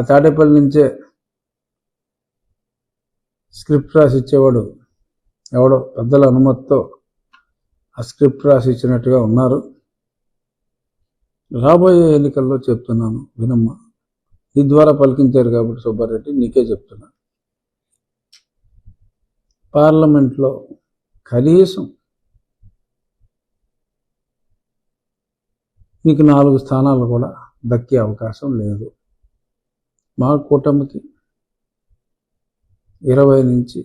ఆ తాడేపల్లి నుంచే స్క్రిప్ట్ రాసి ఇచ్చేవాడు ఎవడో పెద్దల అనుమతితో ఆ స్క్రిప్ట్ రాసి ఇచ్చినట్టుగా ఉన్నారు. రాబోయే ఎన్నికల్లో చెప్తున్నాను వినమ్మా, నీ ద్వారా పలికించారు కాబట్టి సుబ్బారెడ్డి నీకే చెప్తున్నా, పార్లమెంట్లో కనీసం మీకు 4 స్థానాలు కూడా దక్కే అవకాశం లేదు. మా కూటమికి 20 నుంచి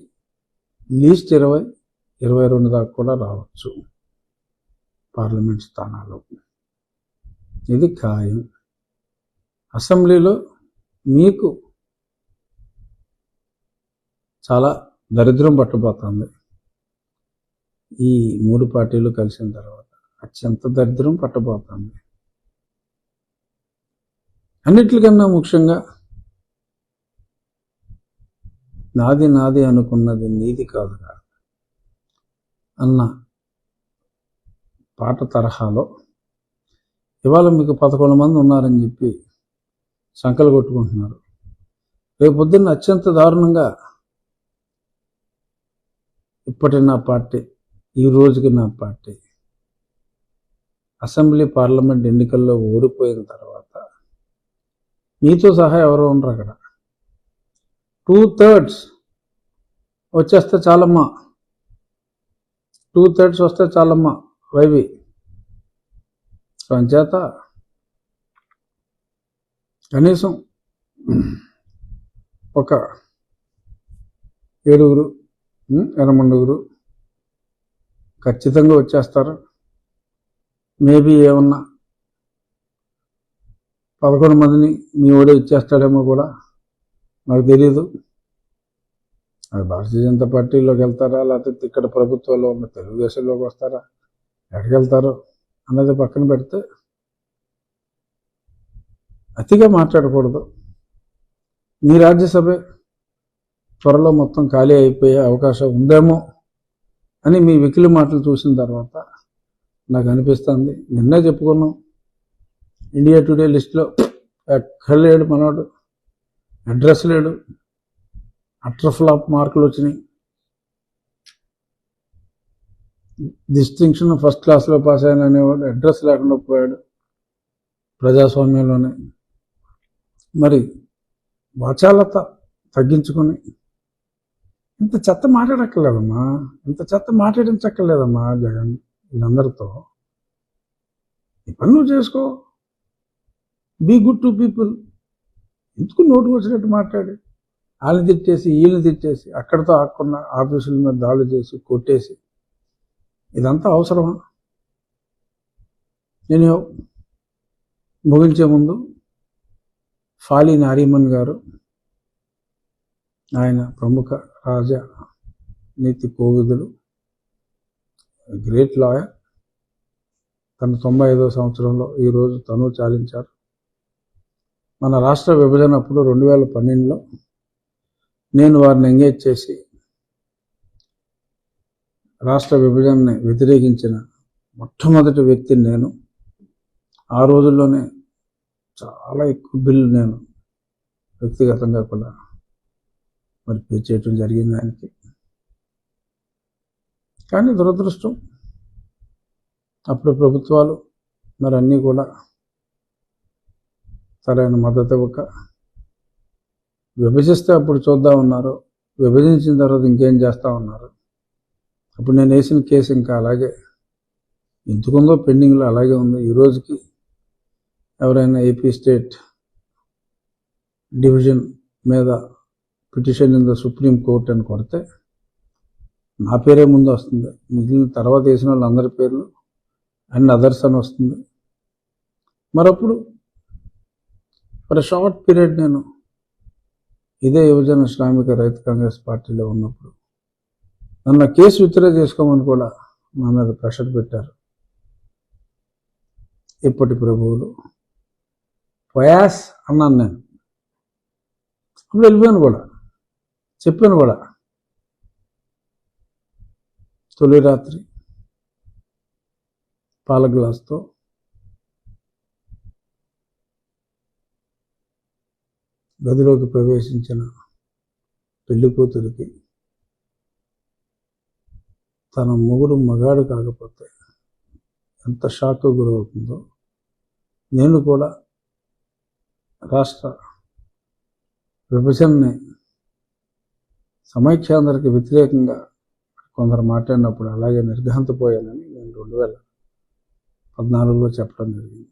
లీస్ట్ 22 దాకా కూడా రావచ్చు పార్లమెంట్ స్థానాలు. ఇది ఖాయం. అసెంబ్లీలో మీకు చాలా దరిద్రం పట్టబోతుంది. ఈ 3 పార్టీలు కలిసిన తర్వాత అత్యంత దరిద్రం పట్టబోతుంది. అన్నిటికన్నా ముఖ్యంగా నాది నాది అనుకున్నది నీది కాదు అన్న పాట తరహాలో ఇవాళ మీకు 11 మంది ఉన్నారని చెప్పి సంకలు కొట్టుకుంటున్నారు. రేపు పొద్దున్న అత్యంత దారుణంగా ఇప్పటి నా పార్టీ, ఈ రోజుకి నా పార్టీ అసెంబ్లీ పార్లమెంట్ ఎన్నికల్లో ఓడిపోయిన తర్వాత మీతో సహా ఎవరు ఉండరు అక్కడ. 2/3 వచ్చేస్తే చాలమ్మా, 2/3 వస్తే చాలమ్మా వైవి. అంచేత కనీసం ఒక 7 8 ఖచ్చితంగా వచ్చేస్తారు. మేబీ ఏమన్నా 11 మందిని మీ ఓడే ఇచ్చేస్తాడేమో కూడా నాకు తెలియదు. అది భారతీయ జనతా పార్టీలోకి వెళ్తారా, లేకపోతే ఇక్కడ ప్రభుత్వంలో ఉన్న తెలుగుదేశంలోకి వస్తారా, ఎక్కడికి వెళ్తారో అన్నది పక్కన పెడితే అతిగా మాట్లాడకూడదు. మీ రాజ్యసభ త్వరలో మొత్తం ఖాళీ అయిపోయే అవకాశం ఉందేమో అని మీ వెకిలి మాటలు చూసిన తర్వాత నాకు అనిపిస్తుంది. నిన్నే చెప్పుకున్నాం, ఇండియా టుడే లిస్టులో ఎక్కడ లేడు మనోడు, అడ్రస్ లేడు, అట్రఫ్లాప్ మార్కులు వచ్చినాయి. డిస్టింక్షన్ ఫస్ట్ క్లాస్లో పాస్ అయిన అనేవాడు అడ్రస్ లేకుండా పోయాడు ప్రజాస్వామ్యంలోనే. మరి వాచాలత తగ్గించుకొని ఇంత చెత్త మాట్లాడక్కర్లేదమ్మా, ఇంత చెత్త మాట్లాడించక్కర్లేదమ్మా జగన్. వీళ్ళందరితో ఈ పని నువ్వు చేసుకో, బీ గుడ్ టు పీపుల్. ఎందుకు నోటుకు వచ్చినట్టు మాట్లాడి వాళ్ళని తిట్టేసి వీళ్ళని తిట్టేసి అక్కడితో ఆకుండా ఆఫీసుల మీద దాడులు చేసి కొట్టేసి ఇదంతా అవసరమా? నేను ముగించే ముందు ఫాలి నారీమన్ గారు, ఆయన ప్రముఖ రాజనీతి కోవిదులు, గ్రేట్ లాయర్, తన 95వ సంవత్సరంలో ఈరోజు తను చాలించారు. మన రాష్ట్ర విభజన అప్పుడు 2012లో నేను వారిని ఎంగేజ్ చేసి రాష్ట్ర విభజనని వ్యతిరేకించిన మొట్టమొదటి వ్యక్తిని నేను. ఆ రోజుల్లోనే చాలా ఎక్కువ బిల్లు నేను వ్యక్తిగతంగా కూడా మరి పే చేయటం జరిగింది ఆయనకి. కానీ దురదృష్టం అప్పుడు ప్రభుత్వాలు మరి అన్నీ కూడా సరైన మద్దతు ఇవ్వక, విభజిస్తే అప్పుడు చూద్దాం ఉన్నారు, విభజించిన తర్వాత ఇంకేం చేస్తా ఉన్నారు. అప్పుడు నేను వేసిన కేసు ఇంకా అలాగే ఎందుకుందో పెండింగ్లో అలాగే ఉంది. ఈ రోజుకి ఎవరైనా ఏపీ స్టేట్ డివిజన్ మీద petition in the supreme court అని కొడితే నా పేరే ముందు వస్తుంది, మిగిలిన తర్వాత వేసిన వాళ్ళందరి పేర్లు అండ్ అదర్స్ అని వస్తుంది. మరప్పుడు ఫర్ షార్ట్ పీరియడ్ నేను ఇదే యువజన శ్రామిక రైతు కాంగ్రెస్ పార్టీలో ఉన్నప్పుడు నన్ను కేసు విత్డ్రా చేసుకోమని కూడా నా మీద ప్రెషర్ పెట్టారు ఇప్పటి ప్రభువులు. ప్రయాస్ అన్నాను నేను, అప్పుడు వెళ్ళిపోయాను కూడా, చెప్పాను కూడా. తొలి రాత్రి పాల గ్లాస్తో గదిలోకి ప్రవేశించిన పెళ్లి కూతురికి తన మొగుడు మగాడు కాకపోతే ఎంత షాక్ గురవుతుందో, నేను కూడా రాష్ట్ర విభజనని సమైక్యాంధ్రకి వ్యతిరేకంగా కొందరు మాట్లాడినప్పుడు అలాగే నిర్ఘాంతపోయానని నేను 2014లో చెప్పడం జరిగింది.